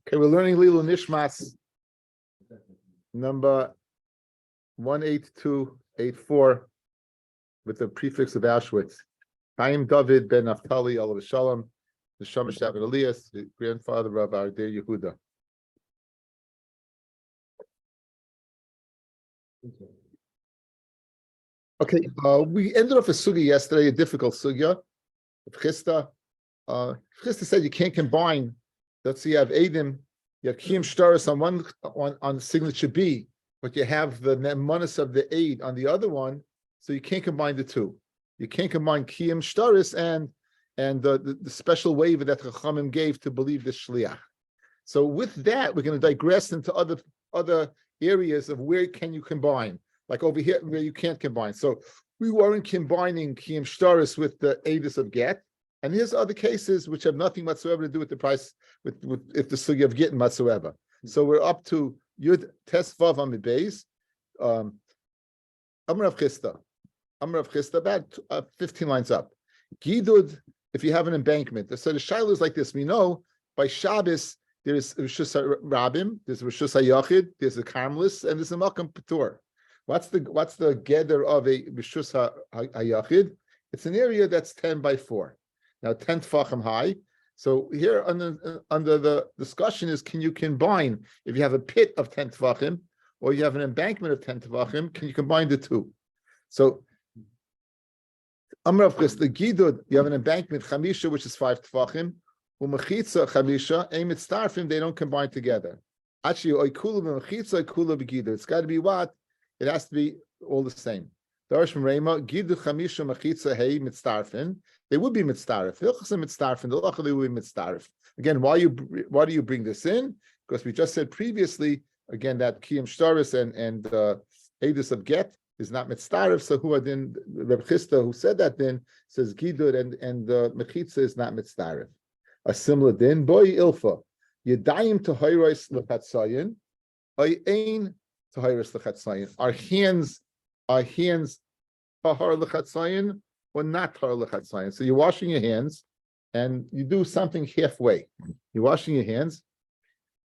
Okay, we're learning Lilu Nishmas number 18284 with the prefix of Auschwitz. Chaim David ben Naftali Alav Shalom, the Shamash David Elias, the grandfather of our dear Yehuda. Okay, we ended off a sugya yesterday, a difficult sugya. Chisda said you can't combine. Let's say you have Eidim, you have Kiyam Shtaris on the signature B, but you have the Nemanis of the Eid on the other one, so you can't combine the two. You can't combine Kiyam Shtaris and the special waiver that Chachamim gave to believe the Shliach. So with that, we're going to digress into other areas of where can you combine, like over here where you can't combine. So we weren't combining Kiyam Shtaris with the Eidus of Get. And here's other cases which have nothing whatsoever to do with the price, with if the sugya of Gitin whatsoever. So we're up to Yud Tesvav Amid Beis. Amar Rav Chisda, about 15 lines up. Gidud, if you have an embankment. So the shaila is like this. We know by Shabbos there is Rishus Rabim, there's Rishus HaYachid, there's a Karmelis, and there's a Malkam Patur. What's the gather of a Rishus HaYachid? It's an area that's 10 by 4. Now 10 tefachim high. So here under the discussion is, can you combine, if you have a pit of 10 tefachim or you have an embankment of 10 tefachim, can you combine the two? So Amar Avchis, the Gidud, you have an embankment Chamisha, which is 5 tefachim, Umachitza Chamisha, Eimit Starfim, they don't combine together. Actually, Oikula b'Machitza, Oikula b'Gidud. It's got to be what? It has to be all the same. Darish from Rema, Gidud Chamisha Machitza Hey Mitztarfin. They would be mitzdarif. They would be mitzdarif. Again, why do you bring this in? Because we just said previously, again, that Kiyam Shtaris and Eidus of Get is not mitzdarif. So who are then Reb Chisda, who said that then says Gidud and Mechitza is not mitzdarif. A similar din, boy ilfa yedayim to hayros lechatzayin, ayin to hayros lechatzayin. Our hands tahar lechatzayin. Or not tar lechatzayin. So you're washing your hands, and you do something halfway. You're washing your hands,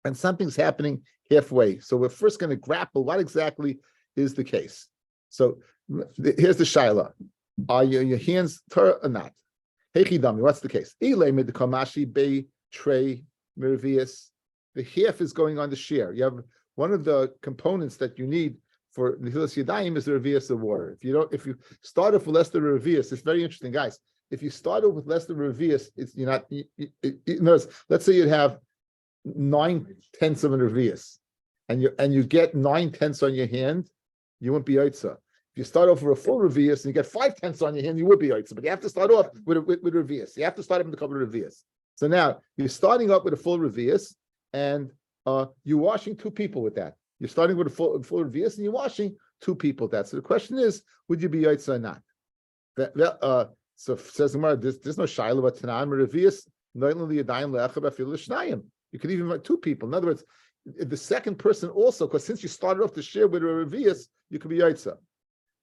and something's happening halfway. So we're first going to grapple what exactly is the case. So here's the shaila: are your hands tar or not? Hechidami, what's the case? Ilay midkamashi be trey mirvius. The half is going on the shear. You have one of the components that you need for Nichilas Yadayim is the revius of water. If you start off with less than revius, it's very interesting, guys. If you start off with less than revius, you're not. Let's say you have 9/10 of a revius, and you get 9/10 on your hand, you won't be yaitza. If you start off with a full revius and you get 5/10 on your hand, you would be yaitza. But you have to start off with revius. You have to start off with a couple of revius. So now you're starting up with a full revius, and you're washing 2 people with that. You're starting with a full revius and you're washing 2 people. That. So the question is, would you be yaitza or not? So says Gemara, there's no shaila about tanan revius. You could even make 2 people. In other words, the second person also, because since you started off the share with a revius, you could be yaitza.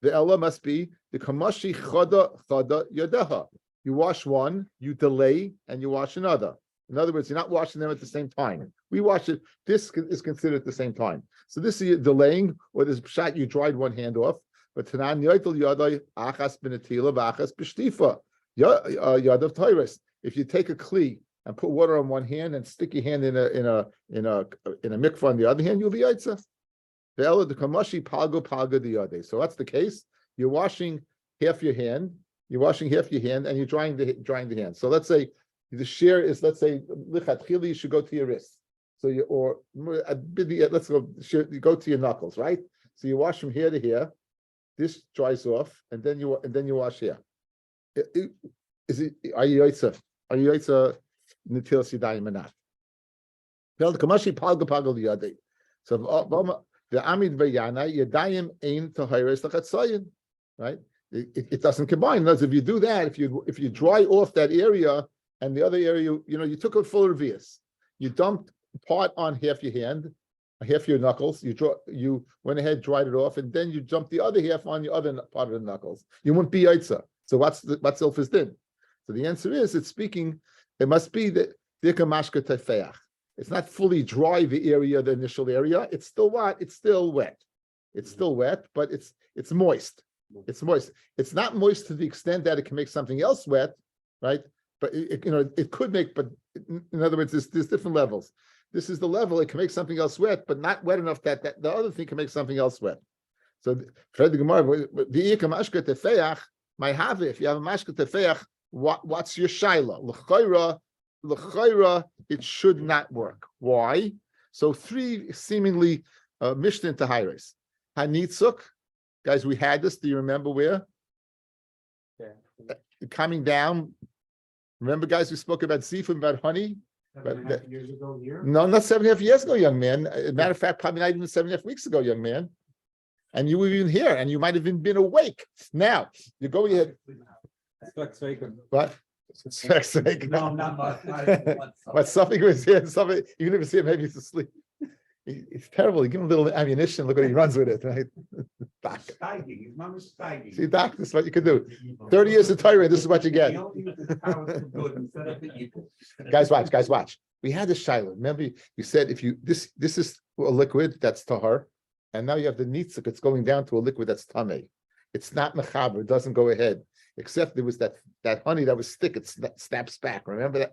The ella must be the kamashi chada yadeha. You wash one, you delay, and you wash another. In other words, you're not washing them at the same time. We wash it. This is considered at the same time. So this is delaying, or this shot you dried one hand off. But tanan yoitel yadai achas benatila v'achas b'shtifa yadav tyrus. If you take a kli and put water on one hand and stick your hand in a mikvah on the other hand, you'll be yaitza. Ve'ela the kamashi palgo the yadai. So that's the case. You're washing half your hand. And you're drying the hand. So let's say the shear is, let's say, lichatchili, you should go to your wrist. So let's go. You go to your knuckles, right? So you wash from here to here. This dries off, and then you wash here. Are you yaitza? Are you yaitza netilas yadayim or not? So the amid vayana yadayim ein tohayres lachatzayin, right? It doesn't combine. Because if you do that, if you dry off that area. And the other area, you took a full revius. You dumped part on half your hand, half your knuckles. You went ahead, dried it off, and then you dumped the other half on the other part of the knuckles. You wouldn't be yaitza. So what's ilfas din? So the answer is, it must be that dika mashka tefeach. It's not fully dry, the initial area. It's still what? It's still wet. It's still wet, but it's moist. It's moist. It's not moist to the extent that it can make something else wet, right? But it could make, but in other words, there's different levels. This is the level, it can make something else wet, but not wet enough that the other thing can make something else wet. So if you have a mashka tefeach, what's your shaila? L'chayra, it should not work. Why? So three seemingly Mishnah to Hairis. Hanitzuk, guys, we had this. Do you remember where? Yeah. Coming down. Remember, guys, we spoke about seafood, about honey. 7.5 years ago here? No, not 7.5 years ago, young man. As a matter of fact, probably not even 7.5 weeks ago, young man. And you were even here, and you might have even been awake. Now you're going ahead. What? No, not much. But something was here. Something even if it's here, maybe he's asleep. It's terrible. You give him a little ammunition. Look what he runs with it. Right? Doc. His mom is steiging. See, Doc, this is what you could do. 30 years of Torah, this is what you get. Guys, watch. We had this shiloh. Remember, you said if you this is a liquid that's tahar, and now you have the nitzuk. It's going down to a liquid that's tameh. It's not mechaber. It doesn't go ahead. Except there was that honey that was thick. It snaps back. Remember that?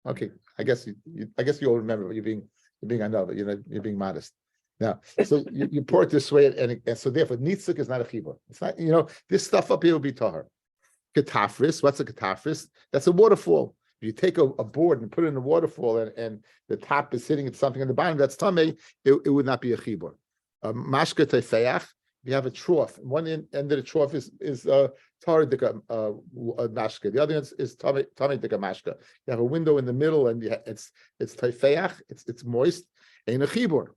Okay, I guess you all remember. But you're being another. You're being modest. Now, so you pour it this way, and so therefore nitzuk is not a chibur. It's not. This stuff up here will be tahar. Ketafris. What's a ketafris? That's a waterfall. If you take a board and put it in a waterfall, and the top is hitting at something on the bottom, that's tameh. It would not be a chibur. Mashka tefeach. If you have a trough, one end of the trough is taridika mashka. The other end is taridika mashka. You have a window in the middle, and it's teifeach. It's moist. Ain't a chibur.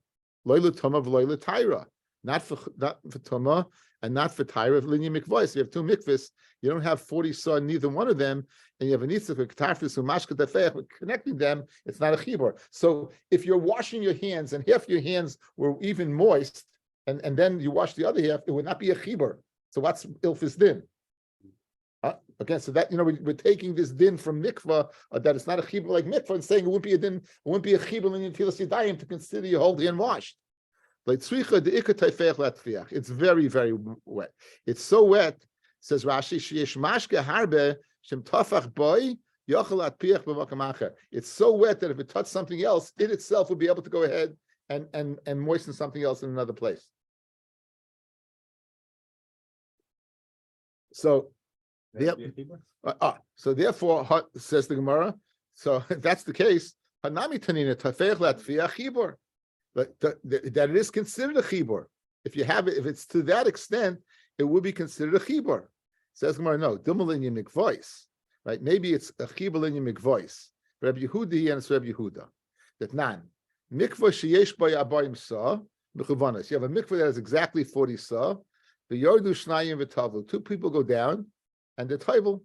Loyla tuma v'loyla taira. Not for tuma and not for taira. Linear mikvahs. You have two mikvahs. You don't have 40 saw in neither one of them, and you have a nitzuk for ketafris and mashka teifeach. Connecting them, it's not a chibur. So if you're washing your hands and half your hands were even moist, and then you wash the other half, it would not be a chibur. So what's ilfis din? Okay, so that we're taking this din from mikvah that it's not a chibur like mikvah and saying it wouldn't be a din, it wouldn't be a chibur in Tfilas Yadayim to consider your whole hand washed. Like it's very, very wet. It's so wet, says Rashi, sheyesh mashke harbe shem tafach boy yochel atpiach b'makam acher. It's so wet that if it touched something else, it itself would be able to go ahead and moisten something else in another place. So, therefore, says the Gemara. So if that's the case, hanami tanina tafeich latfiyah chibur, that it is considered a chibur. If you have it, if it's to that extent, it would be considered a chibur. Says Gemara, no, dumalin mikvois, right? Maybe it's a chibur in mikvois. Rabbi Yehuda and it's Rabbi Yehuda. That nan mikvah sheyesh by abayim sa mechuvanas. You have a mikvah that has exactly 40 sa. The Yordu Shnayim v'Tavlu. Two people go down, and the Tavlu,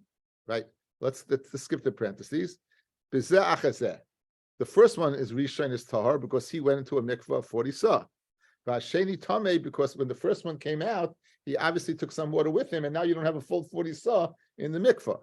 right? Let's skip the parentheses. B'zeh achazeh. The first one is Rishon is Tahar because he went into a mikvah of 40 sa. V'Hasheni Tameh because when the first one came out, he obviously took some water with him, and now you don't have a full 40 sa in the mikvah.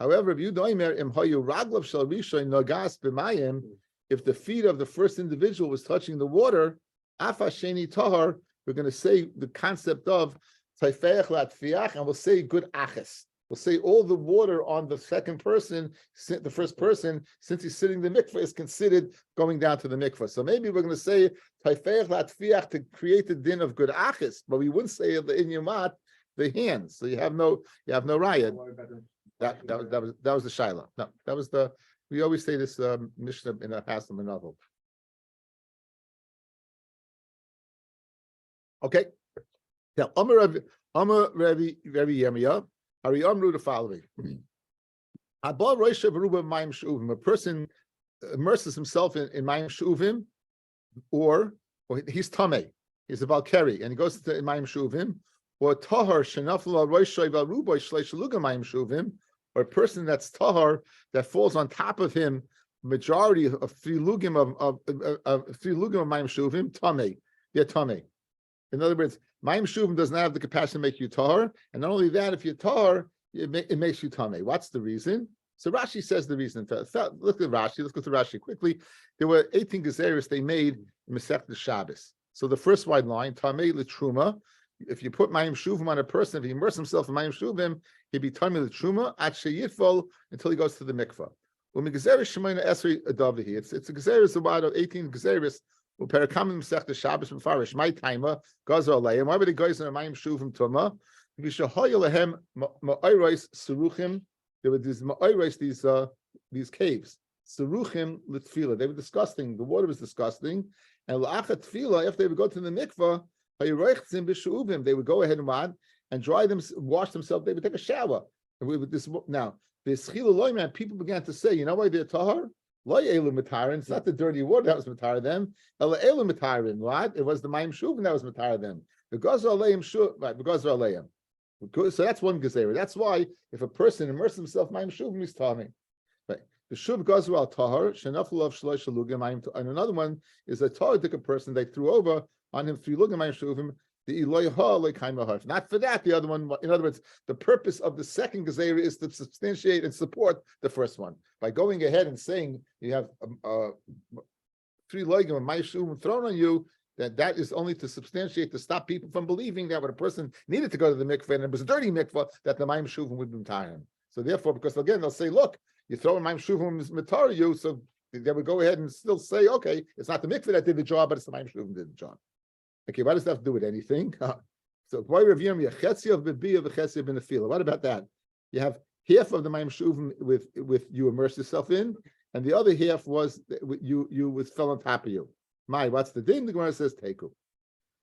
However, if you doimer im hayu raglav shel Rishon nagas b'mayim, if the feet of the first individual was touching the water, af Hasheni Tahar, we're going to say the concept of taifeach latfiach, and we'll say good aches. We'll say all the water on the second person, the first person, since he's sitting in the mikvah, is considered going down to the mikvah. So maybe we're going to say taifeach latfiach to create the din of good aches, but we wouldn't say the inyamat, the hands. So you have no raya. That was the shaila. No, that was we always say this mishnah in a Haslam novel. Okay. Now, Amar Rabbi Yirmiyah, Hari Amru the following. A person immerses himself in Mayim Shuvim, or he's Tameh, he's a Valkeri, and he goes to Mayim Shuvim, or Tahar Shenaflu al Roishay Val Ruboy Shleishaluga Mayim Shuvim, or a person that's Tahar that falls on top of him, majority of three lugim of Mayim Shuvim, Tameh, they're Tameh. In other words, Mayim Shuvim does not have the capacity to make you tahar, and not only that, if you're tahar, it makes you tameh. What's the reason? So Rashi says the reason. Look at Rashi. Let's go to Rashi quickly. There were 18 gezeros they made in Masechta Shabbos. So the first wide line, Tamei L'Truma. If you put Mayim Shuvim on a person, if he immerses himself in Mayim Shuvim, he'd be Tamei L'Truma at Sheyitfol until he goes to the mikvah. It's a gezeros about 18 gezeros. Uperakamim Masechta Shabbos from Farish. My timer goes alayim. Why would he go to Mayim Shuvim Tuma? Vishahoyalehem Ma'oros Seruchim. There were these ma'oros, these caves. Seruchim l'tfila. They were disgusting. The water was disgusting. And la'achat tfila, if they would go to the mikvah, they would go ahead and dry them, wash themselves. They would take a shower. And we would now this chila people began to say, you know why they're tahar? It's not the dirty water that was matar them. What? It was the mayim shuvim that was matar them. The gazer aleim shuv, right? The gazer aleim. So that's one gezerah. That's why if a person immerses himself in mayim shuvim, he's tahar. Right. The shuv gazer al tahar shenaflu of shlosh shalugim mayim. And another one is a tahar person they threw over on him 3 lugim mayim shuvim. The Eloi ha leikaimahar. Not for that. The other one, in other words, the purpose of the second gezerah is to substantiate and support the first one by going ahead and saying you have 3 lugim mayim shuvim thrown on you. That is only to substantiate, to stop people from believing that when a person needed to go to the mikveh and it was a dirty mikveh, that the mayim shuvim would matar him. So therefore, because again they'll say, look, you throw in mayim shuvim matar you, so they would go ahead and still say, okay, it's not the mikveh that did the job, but it's the mayim shuvim that did the job. Okay, what does that have to do with anything? So why review me a chetzi of bebiyah v'chetzi of benefila? What about that? You have half of the mayim shuvim with you immerse yourself in, and the other half was you was fell on top of you. What's the din? The Gemara says teku.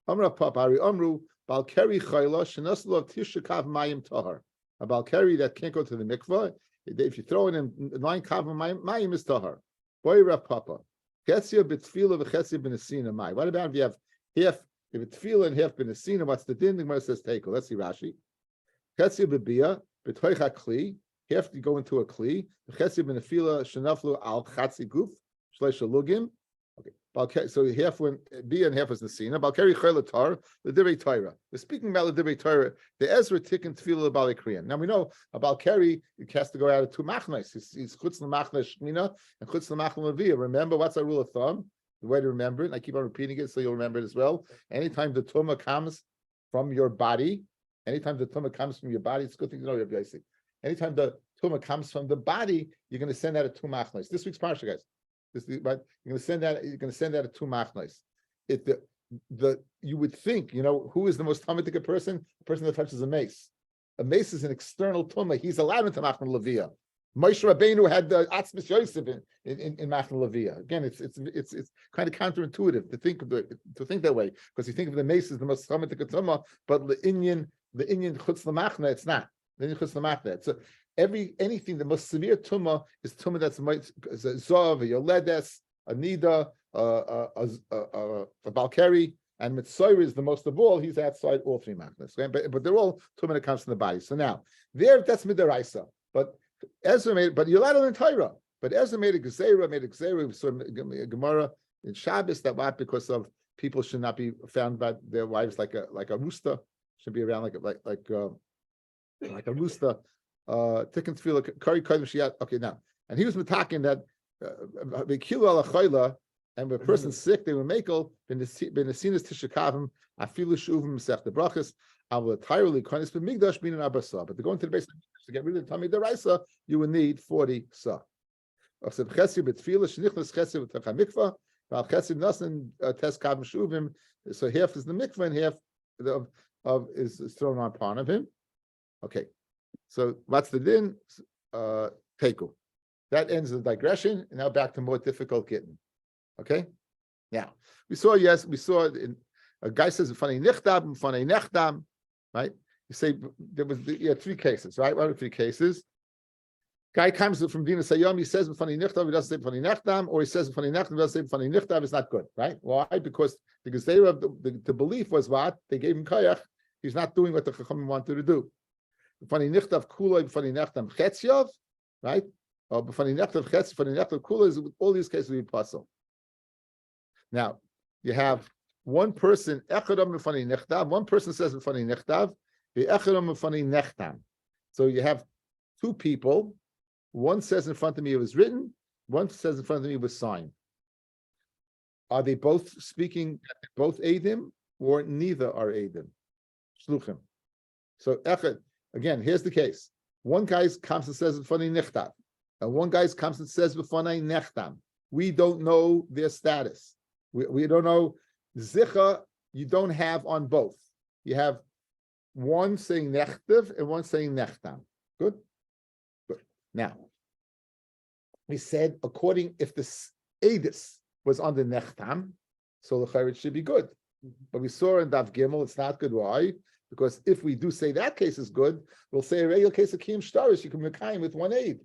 Amra papari amru balkeri chayla shenaslu of tishakav mayim tahar. A balkeri that can't go to the mikvah. If you throw it in 9 kav mayim is tahar. Boy Rav Papa. Chetzia b'tfila v'chetzia b'nesina may. What about if you have half? If it's tefillah and half b'nesina, what's the din? The Gemara says teku. Let's see Rashi. Chetzia b'biyah b'toicha kli. Half you go into a kli. Chetzia b'nefila shenaflu al chatzi guf shleisha lugim. Okay, so half went B and half was Nesina. Balkari Chaylatar, the Divrei Torah. We're speaking about the Divrei Torah, the Ezra Tikkun Tefillah Balikriyan. Now we know about Balkari, it has to go out of 2 machnas. He's Chutz L'Machna Shmina and Chutz L'Machna Leviyah. Remember, what's our rule of thumb? The way to remember it, and I keep on repeating it so you'll remember it as well. Anytime the Tumah comes from your body, it's a good thing to know, Rabbi Yossi. Anytime the Tumah comes from the body, you're going to send out a 2 machnas. This week's parsha, guys. But you're going to send that at 2 machnos. You would think, who is the most Talmudic person? The person that touches a mace. A mace is an external tumah. He's allowed into Machna Leviyah. Moshe Rabbeinu had the Atzmis Yosef in Machna Leviyah. Again, it's kind of counterintuitive to think that way, because you think of the mace as the most Talmudic tumah, but the Inyan Chutz L'Machna, it's not. The Inyan Chutz L'Machna. So anything the most severe tumah is tumah that's a zov, a yoledes, a nida, a balkari, and mitzvah is the most of all. He's outside all 3 machnas, okay? But they're all tumah that comes from the body. So now that's midaraisa. But Ezra made, but you're allowed to learn Torah. But Ezra made a gezerah. We saw a Gemara in Shabbos that what because of people should not be found by their wives like a rooster, should be around like a rooster. Tikkun tefillah kari kodim shiyat. Okay, now, and he was metaking that they kill ala chayla, and when a person's sick, they were makel benesinas tishakavim afilu shuvim mesech the brachas avla tirely konis b'migdash bin an abasa. But to go into the base to get rid of the tummy deraisa, you would need 40 sa. Of chesed b'tefillah shenichnas chesed v'tachah mikvah val chesed nasan tes kavim shuvim. So half is the mikvah and half is thrown on upon of him. Okay. So what's the din? Teku. That ends the digression. And now back to more difficult Gitin. Okay. Now we saw a guy says funny nichtam, funny nechdam, right? You say there was 3 cases, right? What are 3 cases? Guy comes from Dina Sayom, he says funny nichtam, he doesn't say funny nechdam, or he says funny nechdam, he doesn't say funny nichtam. It's not good, right? Why? Because the belief was what they gave him kayach. He's not doing what the Chachamim wanted to do. Funny nichtav kuloi, funny nichtam chetzyav, right? Or funny nichtav chetz, funny nichtav kuloi. All these cases will be possible. Now you have one person echadam funny nichtav. One person says funny nichtav. The echadam funny nechtam. So you have 2 people. One says in front of me it was written. One says in front of me it was signed. Are they both speaking, both Eidim, or neither are Eidim? Shluchim. So, again, here's the case. One guy comes and says b'fanei nichtav, and one guy comes and says b'fanei nechtam. We don't know their status. We don't know. Zicha, you don't have on both. You have one saying nechtav and one saying nechtam. Good? Good. Now, we said, if the edis was on the nechtam, so the chayrit should be good. But we saw in Daf Gimel, it's not good. Why? Because if we do say that case is good, we'll say a regular case of kiyum shtaris, you can mekayim with one aid.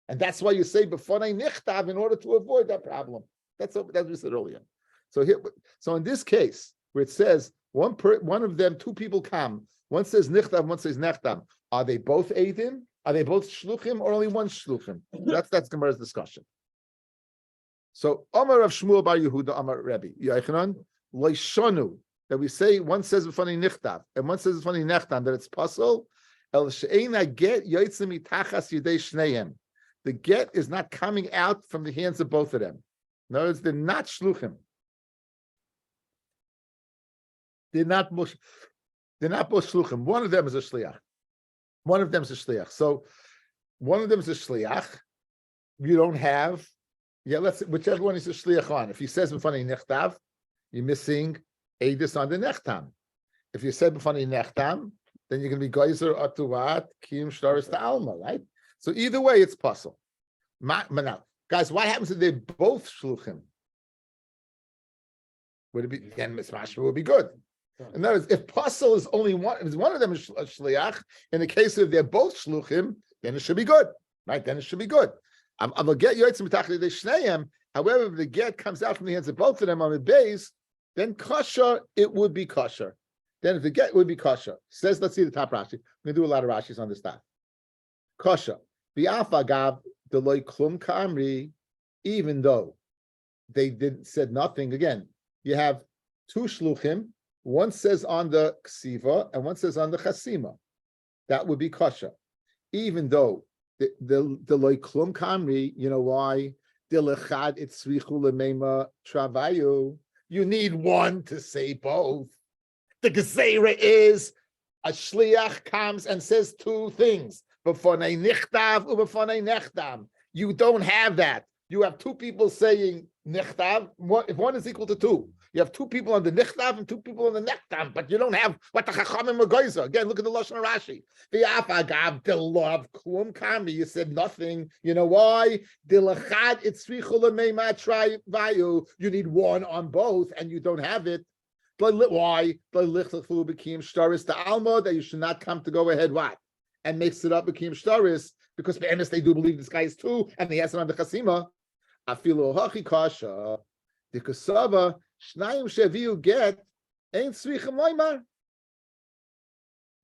And that's why you say b'fanei nichtav in order to avoid that problem. That's what we said earlier. So in this case, where it says one of them, two people come, one says nichtav, one says nechtam, are they both eidim? Are they both shluchim or only one shluchim? That's Gemara's discussion. So Amar of Shmuel bar Yehuda, Amar Rabbi Yochanan, loishanu, that we say one says b'fanei nichtav and one says b'fanei nechtam, that it's puzzle. El she'ena get yotzim mitachas yidei shneim. The get is not coming out from the hands of both of them. In other words, they're not shluchim. They're not both shluchim. One of them is a shliach. One of them is a shliach. So one of them is a shliach. You don't have, whichever one is a shliach on. If he says b'fanei nechtav, you're missing edus on the nechtam. If you say b'fanei nechtam, then you're going to be geyser atuvat kiyum shtaris to alma, right? So either way, it's puzzle. Now, guys, what happens if they're both shluchim? Would it be then mismashma would be good? In other words, if puzzle is only one, if one of them is a shliach, in the case of they're both shluchim, then it should be good, right? Then it should be good. I'm gonna get yotzim mitachli de shneim. However, if the get comes out from the hands of both of them on the base, then kosher, it would be kosher. Then if the get would be kosher. Says, let's see the top Rashi. We're gonna do a lot of Rashis on this stuff. Kosher. V'afagav deloy klum kamri, even though they said nothing. Again, you have two shluchim. One says on the ksiva and one says on the chasima. That would be kosher. Even though the loy klum kamri, you know why? Dilechad itzrichu lemema travayu. You need one to say both. The gezerah is a shliach comes and says two things. B'fanei nichtav u'b'fanei nechtam. You don't have that. You have two people saying nichtav. If one is equal to two, you have two people on the nichtav and two people on the nechtam, but you don't have what the chachamim are. Again, look at the lashon Rashi. V'afagav delav klum kami. You said nothing. You know why? Dilachad itzrichu lemeima travayu. You need one on both, and you don't have it. Why? The alma that you should not come to go ahead. What? And makes it up Bekim Shtaris, because be'emes they do believe this guy is two, and he has it on the Chasima. Afilu hachi kasha, the kasava shnayim sheviu get ain't svichim loymar.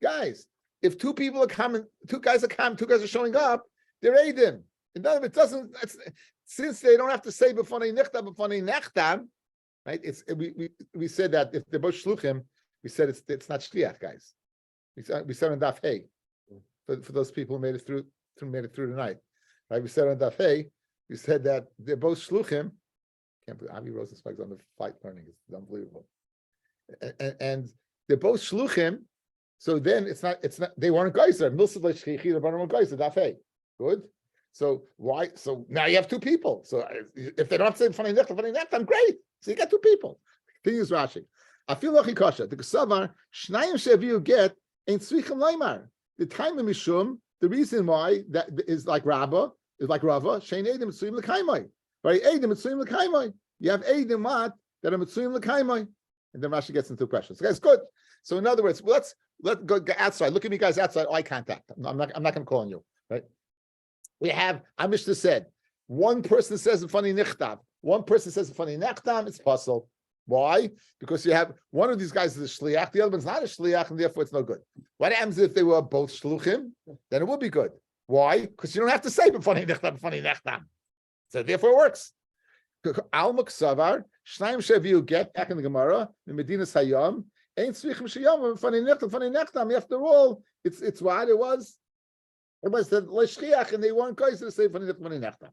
Guys, if two people are coming, two guys are showing up, they're eidim. In other words, it doesn't. Since they don't have to say b'fanei nechtam, right? We said that if they're both shluchim, we said it's not shliach, guys. We said on Daf Hey. For those people who made it through tonight, right? We said on Daf Hey, we said that they're both shluchim. Can't believe Avi Rosenspike's on the fight learning. It's unbelievable. And they're both shluchim. So then it's not. They weren't geyser. Milsav le'shchichi, the barim geyser. Daf Hey. Good. So why? So now you have two people. So if they don't have to say b'fanei nechtam, great. So you got two people. Continues Rashi. I feel like kasha. The kasavar shnayim sheviu get ain't svichim leimar. The time of Mishum, the reason why that is like Rava, Shein Eidim Mitzuim L'Kaimai. Right? Eidim Mitzuim L'Kaimai. You have Eidim Mat that are Mitzuim L'Kaimai. And then Rashi gets into questions. So guys, good. So in other words, let's go outside. Look at me guys outside, eye contact. I'm not going to call on you. Right? We have, Mishnah said, one person says b'fanei nichtav, one person says b'fanei nechtam, it's puzzle. Why? Because you have one of these guys is a shliach, the other one's not a shliach, and therefore it's no good. What happens if they were both shluchim? Then it would be good. Why? Because you don't have to say b'fanei nechtam. So therefore it works. Al Muksavar, Shnayim Sheviu get back in the Gemara, the Medina Sayam, ain't Svichim Shayam, b'fanei nechtam. After all, it's what it was. Everybody said l'shchiach, and they weren't going to say funny nechtam.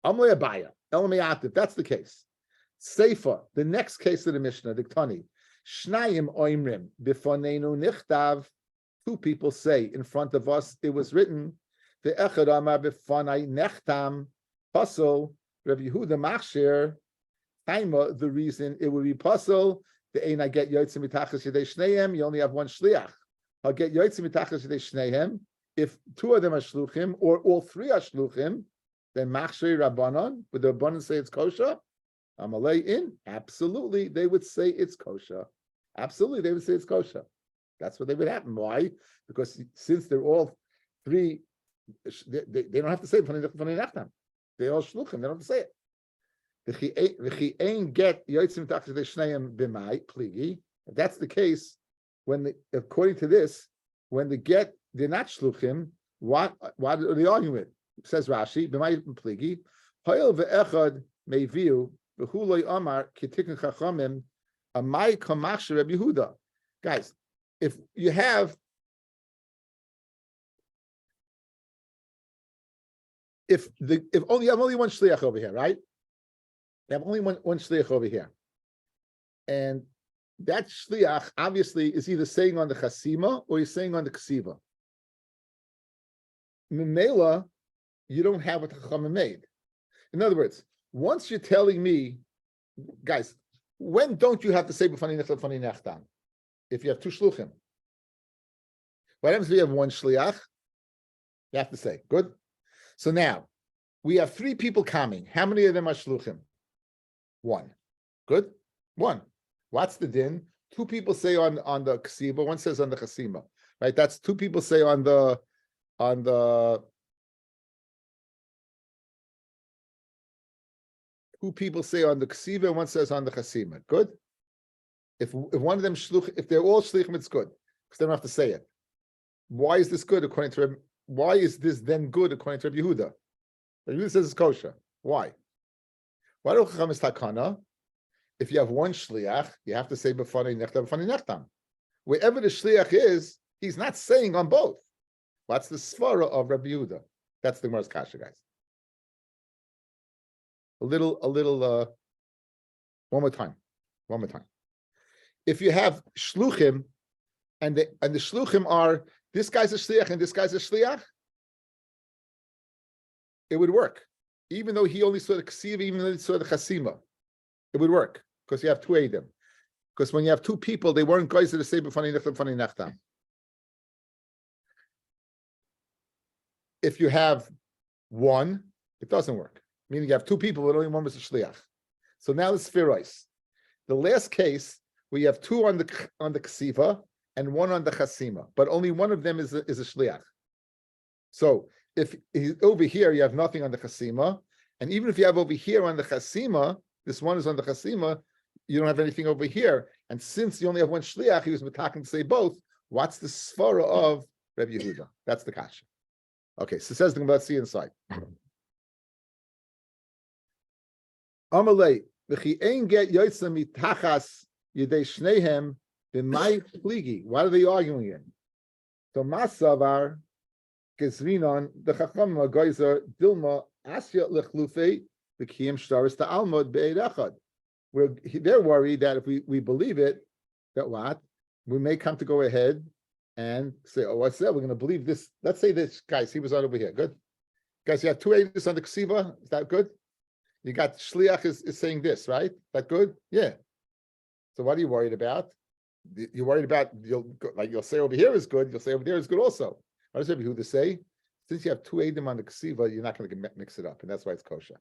Amle abaya, elamiyat. That's the case. Seifa, the next case of the Mishnah, the Ktani. Shnayim oimrim b'fonenu nichtav. Two people say in front of us it was written. The echad amar b'fonai nechtam puzzle. Rabbi Yehuda machshir. Taima, the reason it would be puzzle. The ein I get yotzim mitachas yedei shneim. You only have one shliach. I'll get yotzim mitachas yedei shneim. If two of them are shluchim or all three are shluchim, then machshir rabbanon. Would the rabbanon say it's kosher? Amalei in? Absolutely, they would say it's kosher. Absolutely, they would say it's kosher. That's what they would happen. Why? Because since they're all three, they don't have to say funny nechtam. They all shluchim. They don't have to say it. V'chi ein get yotzim tachas shneim b'mai pligi. If that's the case, according to this, when they get they're not shluchim, what are they arguing with? Says Rashi, b'mai pligi. Hoyel ve'echad meiviu v'huloi amar kitikun chachamim amai kamachsher Rabbi Yehuda. Guys, if you have you have only one shliach over here, right? You have only one shliach over here, and that shliach obviously is either saying on the chasima or he's saying on the ksiva. Memela, you don't have what the chachamim made. In other words, once you're telling me, guys, when don't you have to say b'fani nechtam? If you have two shluchim. What happens if you have one shliach? You have to say, good. So now, we have three people coming. How many of them are shluchim? One. Good? One. What's the din? Two people say on the ksiva, one says on the chasima. Right? That's two people say on the two people say on the ksiva, one says on the chasima. Good? If one of them if they're all shlichim, it's good. Because they don't have to say it. Why is this good according to Rabbi? Why is this then good according to Rabbi Yehuda? Rabbi Yehuda says it's kosher. Why? Why do Chacham is takana? If you have one shliach, you have to say b'fanei nechtam, b'fanei nechtam. Wherever the shliach is, he's not saying on both. What's the svara of Rabbi Yehuda? That's the Gemara's kasha, guys. A little. One more time. If you have shluchim, and the shluchim are this guy's a shliach and this guy's a shliach, it would work. Even though he only saw the ksiva, even though he saw the chasima, it would work because you have two edim. Because when you have two people, they weren't guys to say b'fanei nechtam. If you have one, it doesn't work. Meaning you have two people, but only one was a shliach. So now the spherois. The last case, we have two on the ksiva and one on the chasima, but only one of them is a shliach. So if he's over here, you have nothing on the chasima, and even if you have over here on the chasima, this one is on the chasima, you don't have anything over here. And since you only have one shliach, he was talking to say both. What's the svara of Rabbi Yehuda? That's the kasha. Okay, so it says the Gemara. Let's see inside. Amalei v'chi ein get yotzim mitachas yedei shnehem b'may pligi. What are they arguing in? So masavar gezrinon the chacham geyser dilma asya lechlufei v'kiyim shtaris ta'almod be'ed echad. They're worried that if we believe it, that what? We may come to go ahead and say, oh, what's that? We're going to believe this. Let's say this, guys, he was on over here. Good. Guys, you have two edits on the ksiva. Is that good? You got shliach is saying this, right? That good? Yeah. So what are you worried about? You're worried about, you'll say over here is good. You'll say over there is good also. What does Rabbi Yehuda say? Since you have two edim on the ksiva, you're not going to mix it up. And that's why it's kosher.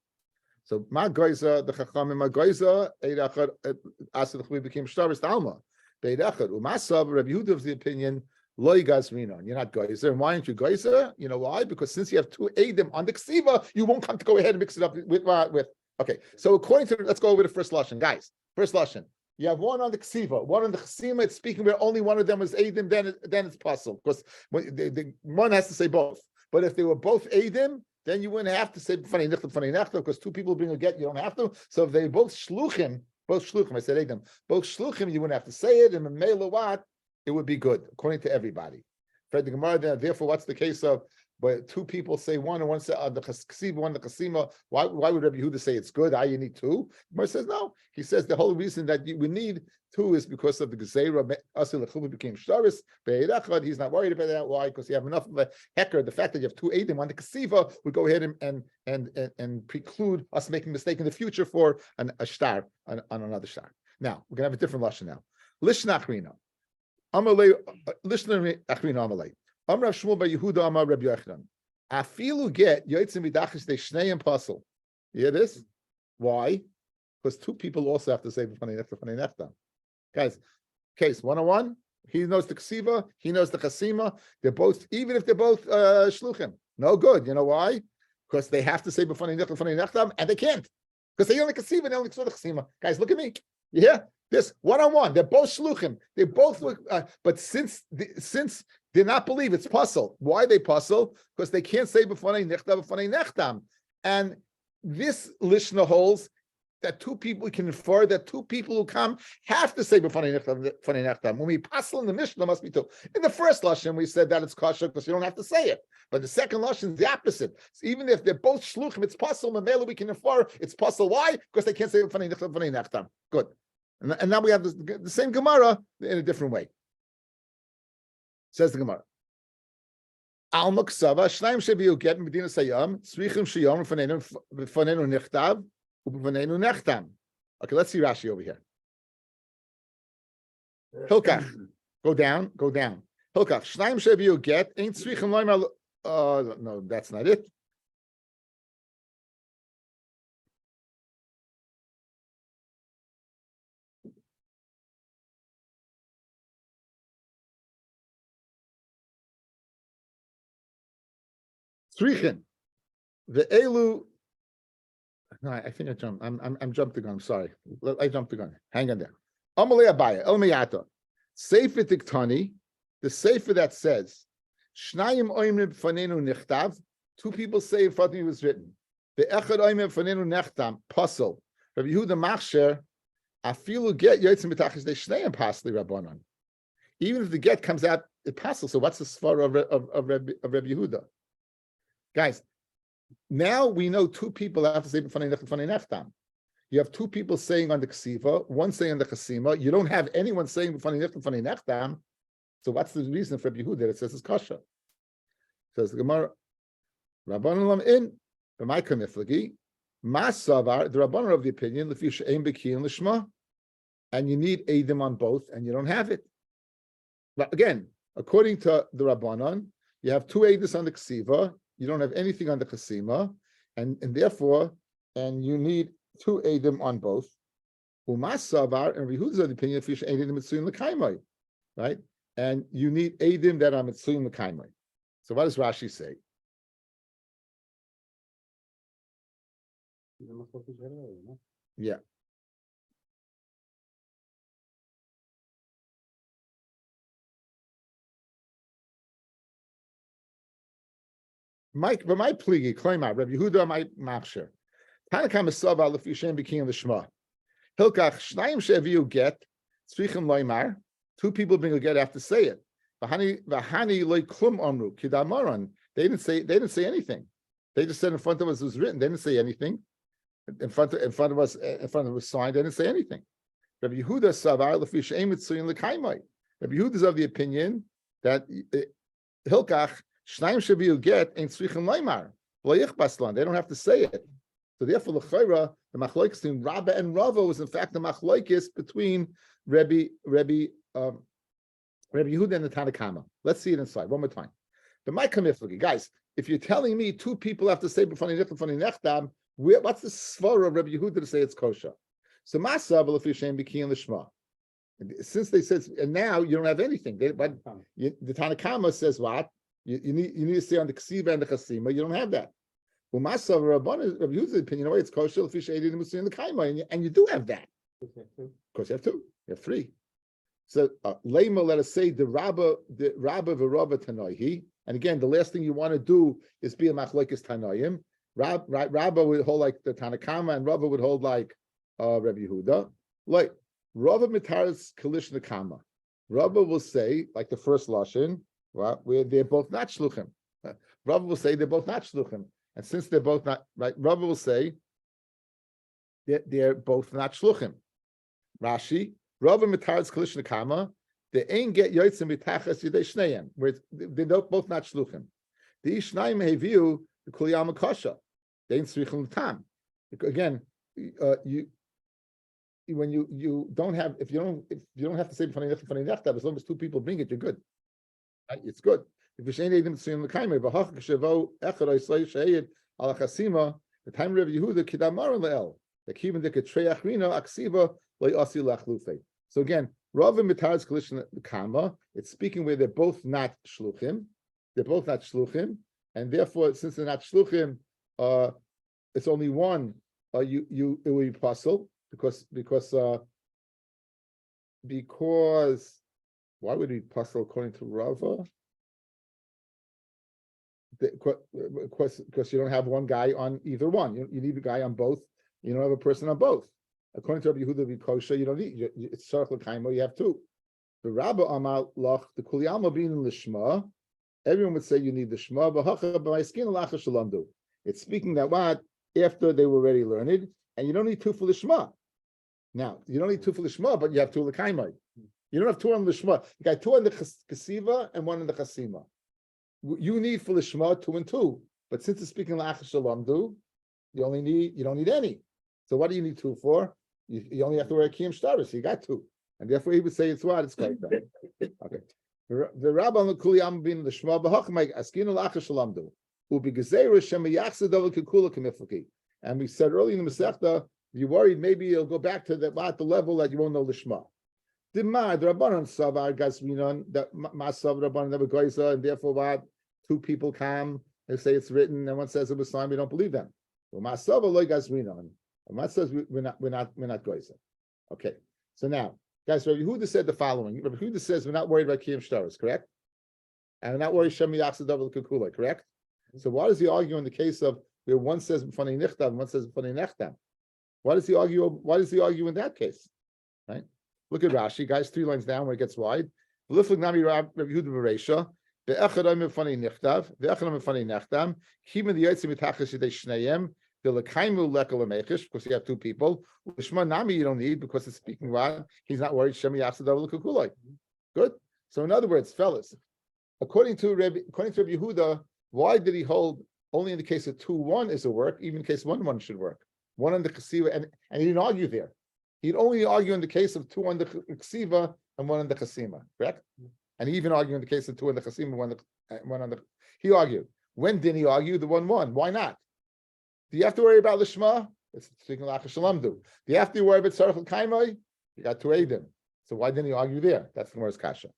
So ma goiza the chachamim ma goiza eidachad asad chvi became shtaris talma beidachad umasav Rabbi Yehuda of the opinion loy gazrinon. You're not goizer. And why aren't you goizer? You know why? Because since you have two edim on the ksiva, you won't come to go ahead and mix it up with. Okay. So according to, let's go over the first lashon, guys. First lashon. You have one on the ksiva, one on the chasima. It's speaking where only one of them is edim. Then it's possible because the one has to say both. But if they were both edim, then you wouldn't have to say funny nechta because two people bring a get, you don't have to. So if they both shluchim, I said edim, both shluchim, you wouldn't have to say it. And in melawat, it would be good according to everybody. Fred the Gemara. Therefore, what's the case of but two people say one and one say the chasiva, one the chasima. Why would Rabbi Yehuda say it's good? You need two. Gemara says no. He says the whole reason that we need two is because of the gezeira. Asil lechuba became shtaris. He's not worried about that. Why? Because you have enough of a hecker. The fact that you have two eidim on the kasiva would go ahead and preclude us making a mistake in the future for a shtar on another shtar. Now we're gonna have a different lashon now. Lishna achrina. Amalei. Lishna achrina amalei. Amrav Shmuel by Yehuda Amar Rabbi Yochanan. Afilu get yotzim midachis de shnei and puzzle. You hear this? Why? Because two people also have to say b'fanei nechtam. Guys, case 101. He knows the ksiva. He knows the chasima. They're both, even if they're both shluchim. No good. You know why? Because they have to say b'fanei nechtam, and they can't. Because they only ksiva and they only the chasima. Guys, look at me. You hear this? 101. They're both shluchim. They both look. But since did not believe it's puzzle. Why they puzzle? Because they can't say b'fanei nechtam. And this lishna holds that two people, we can infer that two people who come have to say b'fanei nechtam. When we puzzle in the Mishnah, must be two. In the first lashon, we said that it's kosher because you don't have to say it. But the second lashon is the opposite. So even if they're both shluchim, it's puzzle. Mamela, we can infer it's puzzle. Why? Because they can't say b'fanei nechtam. Good. And now we have the same Gemara in a different way. Says the Gemara. Al Maksava, Shnaim Shebiu get Medina Sayam, Srichim Shiyom, Fanenu Nichtav, Upanenu Nechtam. Okay, let's see Rashi over here. Hilkach, go down. Hilkach, Shnaim Shebiu get, ain't Srichim Loimar. No, that's not it. Tzrichin, the elu. No, I think I jumped. I'm jumped the gun. I'm sorry. I jumped the gun. Hang on there. Amalei Abaya El Miyata. Sefer Diktani, the sefer that says Shnayim Oimrim Fanenu Nichtav. Two people say in front of me was written. The Echad Oimrim Fanenu Nechtam Puzzle. Rabbi Yehuda Machsher. Afilu get Yotzim B'Tachis De Shnayim Pasli Rabbanon. Even if the get comes out, it passes. So what's the svar of Rabbi Yehuda? Guys, now we know two people have to say b'fanei nechtam. You have two people saying on the ksiva, one saying on the chasima. You don't have anyone saying b'fanei nechtam. So what's the reason for Rabbi Yehuda that it says it's kosher? Says the Gemara, Rabbanon lam in b'may kamiflagi masavar. The Rabbanon of the opinion l'fi she'ein b'kiyin l'shma, and you need eidim on both, and you don't have it. But again, according to the Rabbanon, you have two eidim on the ksiva. You don't have anything on the chasima, and therefore, you need two edim on both. Umasavar and Rehuda's of the opinion fish edim mitzuyim l'kaimai, right? And you need edim that are mitzuyim l'kaimai. So what does Rashi say? Yeah. But my pligi claim out Rabbi Yehuda my machsher. Tanakam esava lefishem became the shema. Hilkach shnayim sheviu get tzrichim loymar. Two people bring a get have to say it. V'hani loy klum amru kidamaron. They didn't say anything. They just said in front of us it was written. They didn't say anything. In front of us signed. They didn't say anything. Rabbi Yehuda savar lefishem mitzuyin lekaimai. Rabbi Yehuda is of the opinion that Hilkach. Shnayim shebiu get ain't tzrichim leimar lo yichbaslan. They don't have to say it. So therefore, l'chayra the machlokes between Rabbi and Rava was in fact the machlokes between Rabbi Yehuda and the Tanakama. Let's see it inside one more time. The my kamiflagi guys. If you're telling me two people have to say b'fanei nechtam, what's the svara of Rabbi Yehuda to say it's kosher? So masa v'lefishem b'kiyin l'shma. Since they said, and now you don't have anything. The Tanakama says what? You need to say on the ksiva and the chasima. You don't have that. Well, Masa Rabbanon, Rabbi Yehuda's opinion, it's kosher fish edim in the kaima, and you do have that. Of course, you have two. You have three. So Lema, let us say the Rabba v'Rabba Tanoihi, and again, the last thing you want to do is be a machlokes Tanoim. Rabba would hold like the Tanakama, and Rabba would hold like Rabbi Yehuda. Like Rabba mitaras kalish nekama. Rabba will say like the first lashon. Well, where they're both not shluchim. Rabbi will say they're both not shluchim, and since they're both not right, Rabbi will say that they're both not shluchim. Rashi, Rabbi mitaras kalish nekama, they ain't get yotzim mitachas yidei shneiim, where they're both not shluchim. The ishnaim heviu the kuliyama kasha. They ain't tzrichim l'tam. Again, when you don't have if you don't have to say b'fanei nechtav, as long as two people bring it, you're good. Right? It's good. If you ain't even seeing the kaimer, b'hach k'shevo echad oisay sheyed al chasima, the time Rabbi Yehuda kidamar le'el, the kivin deketreach rina aksiva lo'asi lachlufe. So again, Rav and Mitar's collision kama, it's speaking where they're both not shluchim. They're both not shluchim, and therefore, since they're not shluchim, it's only one. It will be puzzle because why would it be puzzle according to Rava? Because you don't have one guy on either one. You need a guy on both. You don't have a person on both. According to Rabbi Yehuda Kosher, you don't need it's Sarach L'Kaimo, you have two. The Rabbi Amal Lach, the Kuliyama being Lishma, everyone would say you need the Shema, but by skin Lacha Shalamdu. It's speaking that what after they were already learned, and you don't need two for the Shema. Now, you don't need two for the Shema, but you have two L'Kaimo. You don't have two on the Shema. You got two on the Kasiva and one on the Chasima. You need for the Shema 2 and 2, but since it's speaking Lacha Shalamdu, you don't need any. So what do you need 2 for? You only have to wear a kiyum shtaris, so you got 2. And therefore he would say it's what? It's like that. Okay. The Rabbi on the Kuliyam bin the Shema b'hachmai askinu lacha shalamdu ubi gezeira shem yachzed davar kekula kemiflaki. And we said earlier in the Masechta, you're worried maybe you'll go back to the level that you won't know the Shema. The Rabbanon savar gazminon that masav Rabbanon never goyza, and therefore what? 2 people come and say it's written, and one says it was signed, we don't believe them. Well, masav loy gazminon. And one says we're not goyza. Okay. So now, guys, Rabbi Yehuda said the following. Rabbi Yehuda says we're not worried about kiyum shtaris, correct? And we're not worried shem yachzed davar kekula, correct? So why does he argue in the case of where one says b'fanei nichtav and one says b'fanei nechtam? Why does he argue? Why does he argue in that case? Right? Look at Rashi, guys. 3 lines down where it gets wide. L'iflik nami Rabbi Yehuda b'reisha be'echad oim b'fanei nichtav ve'echad oim b'fanei nechtam kimin the yotzim mitachas yidei shneiim the lekaimu lekel amechish because you have 2 people. L'shma nami you don't need because it's speaking what he's not worried shem yachzed davar kekula. Good. So in other words, fellas, according to Rabbi Yehuda, why did he hold only in the case of 2-1 is a work, even in case 1-1 should work? 1 on the Chasiva, and he didn't argue there. He'd only argue in the case of 2 on the Chasiva and 1 on the Chasima, correct? And he even argued in the case of 2 on the Chasima, 1 on the. He argued. When did he argue the 1-1? Why not? Do you have to worry about the Shema? It's speaking like a Shalamdu. Do you have to worry about Sarach L'Kaimai? You got 2 Eidim. So why didn't he argue there? That's the Gemara's kasha.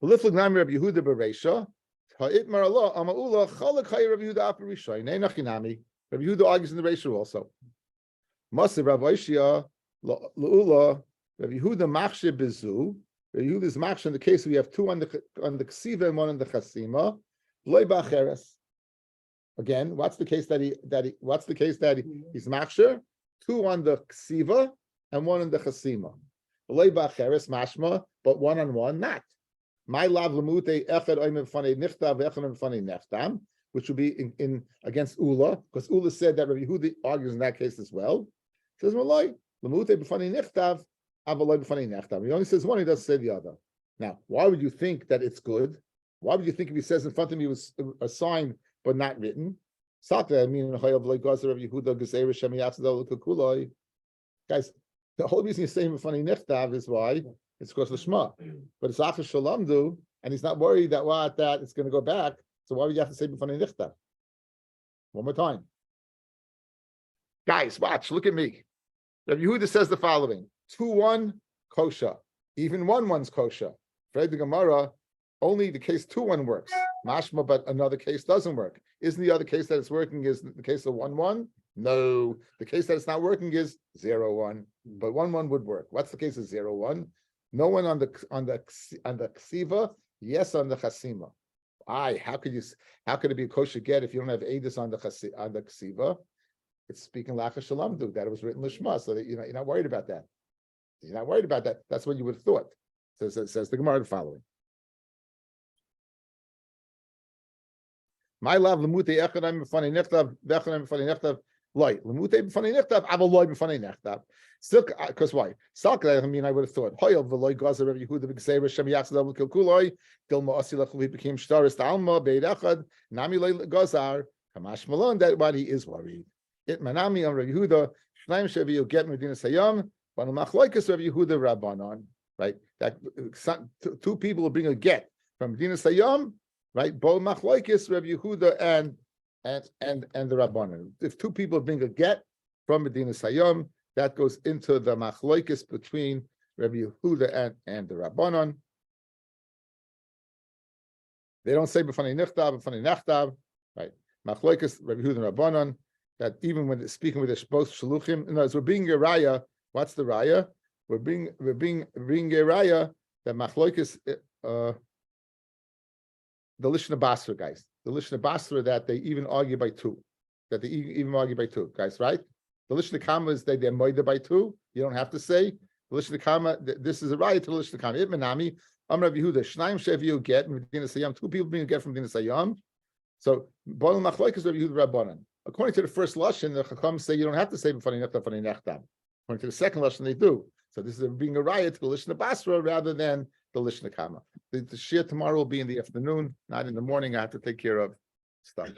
L'iflik nami Rabbi Yehuda b'reisha ha'itmar Allah ama'ula chalak hay Rabbi Yehuda apa rishay nei nachinami. Rabbi Yehuda argues in the reisha also. Maser Rav Oishia la'ula Rabbi Yehuda machshe bezu. Rabbi Yehuda is machshe in the case we have 2 on the ksiva and 1 on the chasima. Loy ba'acheres. Again, what's the case that he's machshe? 2 on the ksiva and 1 on the chasima. Loy ba'acheres mashma, but 1 on 1 not. My lav lemute echad oimim fanei nichtav echad fanei nechtam, which will be in against Ula, because Ula said that Rabbi Yehuda argues in that case as well. He says malai lemute b'fanei nichtav avaloi b'fanei nechtam. He only says one, he doesn't say the other. Now, why would you think that it's good? Why would you think if he says in front of me was a sign but not written? Sata, I mean, guys, the whole reason he's saying b'fanei nichtav is why. It's because of the Shema, but it's after Shalamdu, and he's not worried that that it's going to go back. So why would you have to say b'fanei nichtav? One more time, guys. Watch. Look at me. Rabbi Yehuda says the following: 2-1 kosher, even 1-1's kosher. Fred the Gemara, only the case 2-1 works. Mashma, but another case doesn't work. Isn't the other case that it's working is the case of 1-1? No, the case that it's not working is 0-1. But 1-1 would work. What's the case of 0-1? No one on the ksiva, yes on the chasima. How could it be a kosher get if you don't have edus on the ksiva? It's speaking lacha shalamdu that it was written lishma, so that you're not worried about that. You're not worried about that. That's what you would have thought. So it says the Gemara the following. My love lemute echadam b'fanei nechtav v'echadam b'fanei nechtav loy lemute b'fanei nechtav aval loy b'fanei nechtav. Still, because why? I mean, I would have thought hoyel v'loy gazer Rabbi Yehuda b'gseir Shem Yachzadav l'kilkuloi dilma asi lechuli became shtaris ta'alma beid echad nami loy gazar kamash malon. That why he is worried. It manami on Rabbi Yehuda shnaim shevi you get medina sayam banu machloikas Rabbi Yehuda rabbanon. Right, that two people will bring a get from medina sayam. Right, both machloikis Rabbi Yehuda and the Rabbanan. If two people bring a get from Medina Sayom, that goes into the machloikis between Rabbi Yehuda and the Rabbanan. They don't say b'fanei nichtav, b'fanei nachtav, right? Machloikis Rabbi Yehuda and Rabbanan. That even when they're speaking with both shaluchim, in other words, we're being a raya. What's the raya? We're being a raya that machloikis. The Lishna Basra guys, the Lishna Basra that they even argue by two, guys, right? The Lishna Kama is they're moida by two. You don't have to say the Lishna Kama. This is a riot to the Lishna Kama. Itmanami, Rav Yehuda, Shnaim Sheviu get Medina Sayam. Two people being a get from Medina Sayam. So Baal Machloikas Rav Yehuda Rabbanan. According to the first lashon, the Chacham say you don't have to say b'fanei nechtav, b'fanei nechtav. According to the second lashon, they do. So this is being a riot to the Lishna Basra rather than the Lishna Kama. The shir tomorrow will be in the afternoon, not in the morning. I have to take care of stuff.